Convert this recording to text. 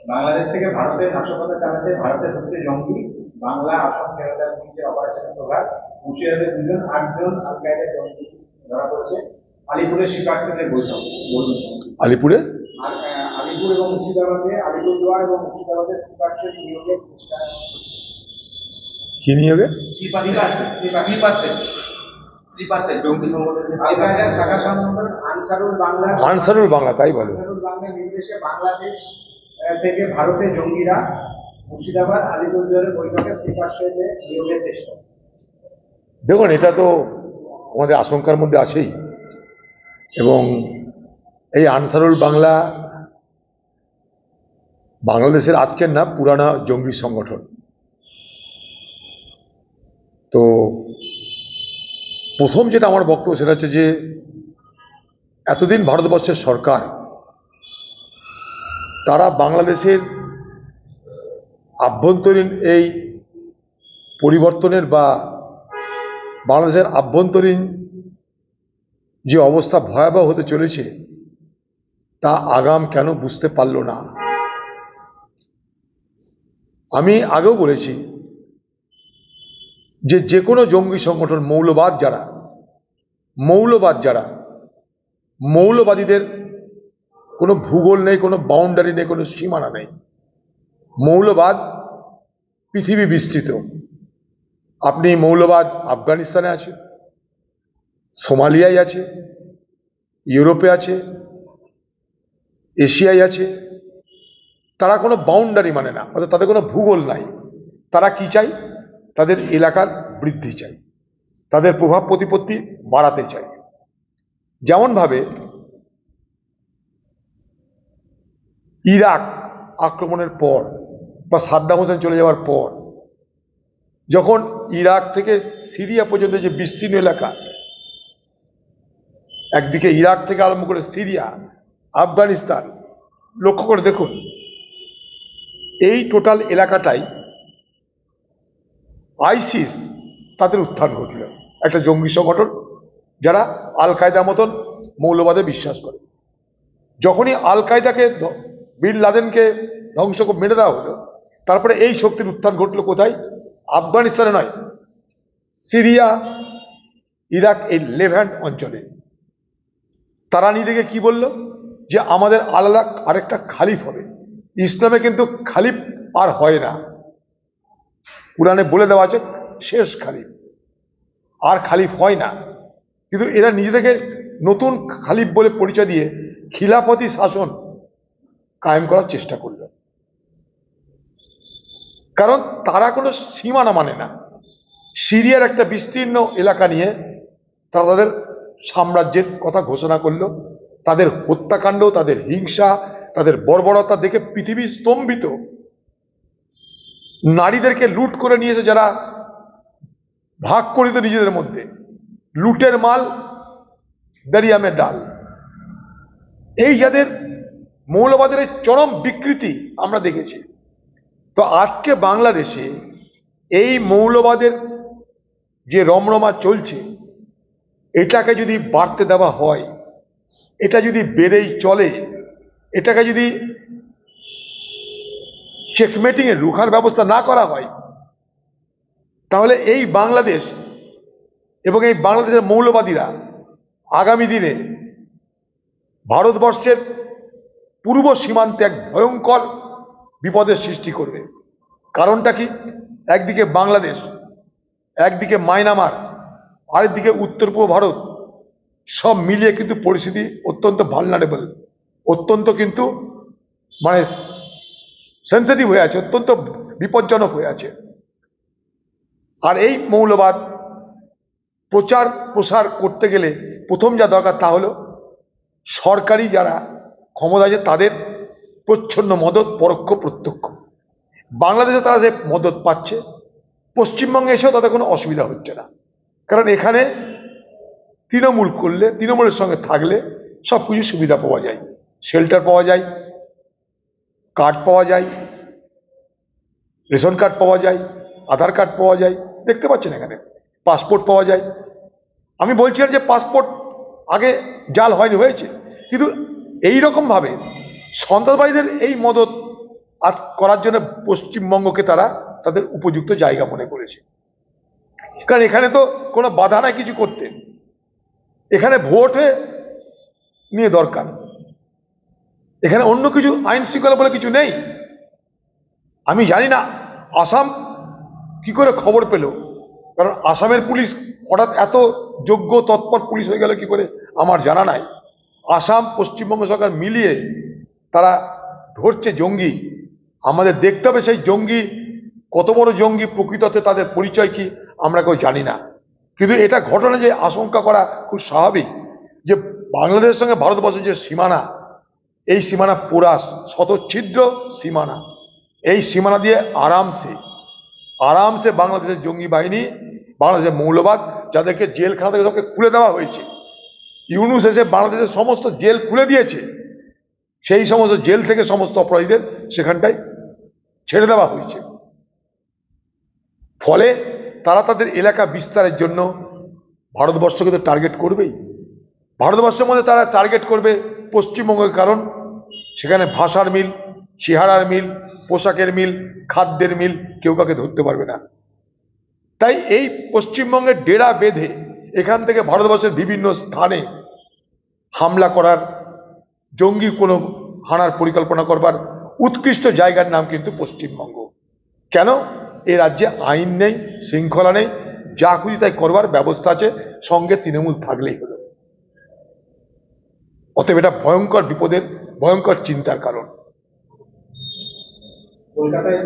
বাংলাদেশ থেকে ভারতে নাশকতা চালাতে ভারতে ঢুকতে জঙ্গি, বাংলা আসাম কেরালার পুলিশের অপারেশনের প্রভাব, মুর্শিদাবাদের 8 জন আল কায়দা জঙ্গি ধরা পড়েছে। আলিপুরের শিকারদের বৈঠক বলুন। আলিপুরে আলিপুর এবং মুর্শিদাবাদে, আলিপুরদুয়ার এবং মুর্শিদাবাদের শিকারদের নিয়োগের চেষ্টা হচ্ছে। কি নিয়োগে? জঙ্গি সংগঠনের আল কায়দার শাখা সংগঠন আনসারুল বাংলা, তাই বলো। আনসারুল বাংলার নির্দেশে বাংলাদেশ থেকে ভারতে জঙ্গিরা মুর্শিদাবাদ আলিপুরদুয়ারের বৈঠকে শ্রীপার্শ্বে নিয়োগের চেষ্টা। দেখুন, এটা তো আমাদের আশঙ্কার মধ্যে আছেই, এবং এই আনসারুল বাংলা বাংলাদেশের আজকের না, পুরানা জঙ্গি সংগঠন। তো প্রথম যেটা আমার বক্তব্য সেটা হচ্ছে যে এতদিন ভারতবর্ষের সরকার তারা বাংলাদেশের আভ্যন্তরীণ এই পরিবর্তনের বা বাংলাদেশের আভ্যন্তরীণ যে অবস্থা ভয়াবহ হতে চলেছে তা আগাম কেন বুঝতে পারল না। আমি আগেও বলেছি যে যে কোনো জঙ্গি সংগঠন, মৌলবাদীদের কোনো ভূগোল নেই, কোনো বাউন্ডারি নেই, কোনো সীমানা নেই। মৌলবাদ পৃথিবী বিস্তৃত। আপনি মৌলবাদ আফগানিস্তানে আছে, সোমালিয়ায় আছে, ইউরোপে আছে, এশিয়ায় আছে। তারা কোনো বাউন্ডারি মানে না, অর্থাৎ তাদের কোনো ভূগোল নাই। তারা কি চাই? তাদের এলাকার বৃদ্ধি চাই, তাদের প্রভাব প্রতিপত্তি বাড়াতে চাই। যেমনভাবে ইরাক আক্রমণের পর বা সাদ্দাম হোসেন চলে যাওয়ার পর, যখন ইরাক থেকে সিরিয়া পর্যন্ত যে বিস্তীর্ণ এলাকা, একদিকে ইরাক থেকে আরম্ভ করে সিরিয়া, আফগানিস্তান, লক্ষ্য করে দেখুন, এই টোটাল এলাকাটাই আইসিস তাদের উত্থান ঘটল, একটা জঙ্গি সংগঠন যারা আল কায়দা মতন মৌলবাদে বিশ্বাস করে। যখনই আল কায়দাকে, বিন লাদেনকে ধ্বংস করে মেরে দেওয়া হলো, তারপরে এই শক্তির উত্থান ঘটল কোথায়? আফগানিস্তানে নয়, সিরিয়া, ইরাক, এই লেভ্যান্ট অঞ্চলে। তারা নিজেকে কি বলল? যে আমাদের আলাদা আরেকটা খালিফ হবে। ইসলামে কিন্তু খালিফ আর হয় না, কুরআনে বলে দেওয়া আছে শেষ খালিফ, আর খালিফ হয় না। কিন্তু এরা নিজেদেরকে নতুন খালিফ বলে পরিচয় দিয়ে খিলাফতি শাসন কায়েম করার চেষ্টা করল। কারণ তারা কোনো সীমানা মানে না। সিরিয়ার একটা বিস্তীর্ণ এলাকা নিয়ে তারা তাদের সাম্রাজ্যের কথা ঘোষণা করল। তাদের হত্যাকাণ্ড, তাদের হিংসা, তাদের বর্বরতা দেখে পৃথিবী স্তম্ভিত। নারীদেরকে লুট করে নিয়েছে যারা, ভাগ করিত নিজেদের মধ্যে, লুটের মাল দারিয়ামে ডাল। এই যাদের মৌলবাদের চরম বিকৃতি আমরা দেখেছি। তো আজকে বাংলাদেশে এই মৌলবাদের যে রমরমা চলছে, এটাকে যদি বাড়তে দেওয়া হয়, এটা যদি বেড়েই চলে, এটাকে যদি চেকমেটিংয়ে রুখার ব্যবস্থা না করা হয়, তাহলে এই বাংলাদেশ এবং এই বাংলাদেশের মৌলবাদীরা আগামী দিনে ভারতবর্ষের পূর্ব সীমান্তে এক ভয়ঙ্কর বিপদের সৃষ্টি করবে। কারণটা কি? একদিকে বাংলাদেশ, একদিকে মায়ানমার, আরেকদিকে উত্তর পূর্ব ভারত, সব মিলিয়ে কিন্তু পরিস্থিতি অত্যন্ত ভালনারেবল, অত্যন্ত কিন্তু মানে সেন্সিটিভ হয়ে আছে, অত্যন্ত বিপজ্জনক হয়ে আছে। আর এই মৌলবাদ প্রচার প্রসার করতে গেলে প্রথম যা দরকার তা হলো সরকারি যারা ক্ষমতা আছে তাদের প্রচ্ছন্ন মদত, পরোক্ষ প্রত্যক্ষ। বাংলাদেশে তারা যে মদত পাচ্ছে, পশ্চিমবঙ্গে এসেও তাদের কোনো অসুবিধা হচ্ছে না। কারণ এখানে তৃণমূল করলে, তৃণমূলের সঙ্গে থাকলে সব কিছু সুবিধা পাওয়া যায়। শেল্টার পাওয়া যায়, কার্ড পাওয়া যায়, রেশন কার্ড পাওয়া যায়, আধার কার্ড পাওয়া যায়, দেখতে পাচ্ছেন এখানে পাসপোর্ট পাওয়া যায়। আমি বলছিলাম যে পাসপোর্ট আগে জাল হয়নি, হয়েছে, কিন্তু এই রকম ভাবে সন্ত্রাসবাদীদের এই মদত করার জন্য পশ্চিমবঙ্গকে তারা তাদের উপযুক্ত জায়গা মনে করেছে। কারণ এখানে তো কোনো বাধা নাই কিছু করতে, এখানে ভোটে নিয়ে দরকার, এখানে অন্য কিছু আইন শৃঙ্খলা বলে কিছু নেই। আমি জানি না আসাম কি করে খবর পেল, কারণ আসামের পুলিশ হঠাৎ এত যোগ্য তৎপর পুলিশ হয়ে গেল কি করে আমার জানা নাই। আসাম পশ্চিমবঙ্গ সরকার মিলিয়ে তারা ধরছে জঙ্গি। আমাদের দেখতে হবে সেই জঙ্গি কত বড় জঙ্গি, প্রকৃততে তাদের পরিচয় কি আমরা কেউ জানি না। কিন্তু এটা ঘটনা যে আশঙ্কা করা খুব স্বাভাবিক, যে বাংলাদেশের সঙ্গে ভারতবর্ষের যে সীমানা, এই সীমানা পোরাস শতচ্ছিদ্র সীমানা, এই সীমানা দিয়ে আরামসে বাংলাদেশের জঙ্গি বাহিনী, বাংলাদেশের মৌলবাদ, যাদেরকে জেলখানা থেকে সবকে খুলে দেওয়া হয়েছে, ইউনূস এসে বাংলাদেশের সমস্ত জেল খুলে দিয়েছে, সেই সমস্ত জেল থেকে সমস্ত অপরাধীদের সেখানটায় ছেড়ে দেওয়া হয়েছে। ফলে তারা তাদের এলাকা বিস্তারের জন্য ভারতবর্ষকে তো টার্গেট করবেই। ভারতবর্ষের মধ্যে তারা টার্গেট করবে পশ্চিমবঙ্গের, কারণ সেখানে ভাষার মিল, চেহারার মিল, পোশাকের মিল, খাদ্যের মিল, কেউ কাউকে ধরতে পারবে না। তাই এই পশ্চিমবঙ্গের ডেরা বেঁধে এখান থেকে ভারতবর্ষের বিভিন্ন স্থানে হামলা করার, জঙ্গি কোনো হানার পরিকল্পনা করবার উৎকৃষ্ট জায়গার নাম কিন্তু পশ্চিমবঙ্গ। কেন? এ রাজ্যে আইন নেই, শৃঙ্খলা নেই, যা খুশি তাই করবার ব্যবস্থা আছে, সঙ্গে তৃণমূল থাকলেই হলো। অতএব এটা ভয়ঙ্কর বিপদের, ভয়ঙ্কর চিন্তার কারণ। কলকাতায়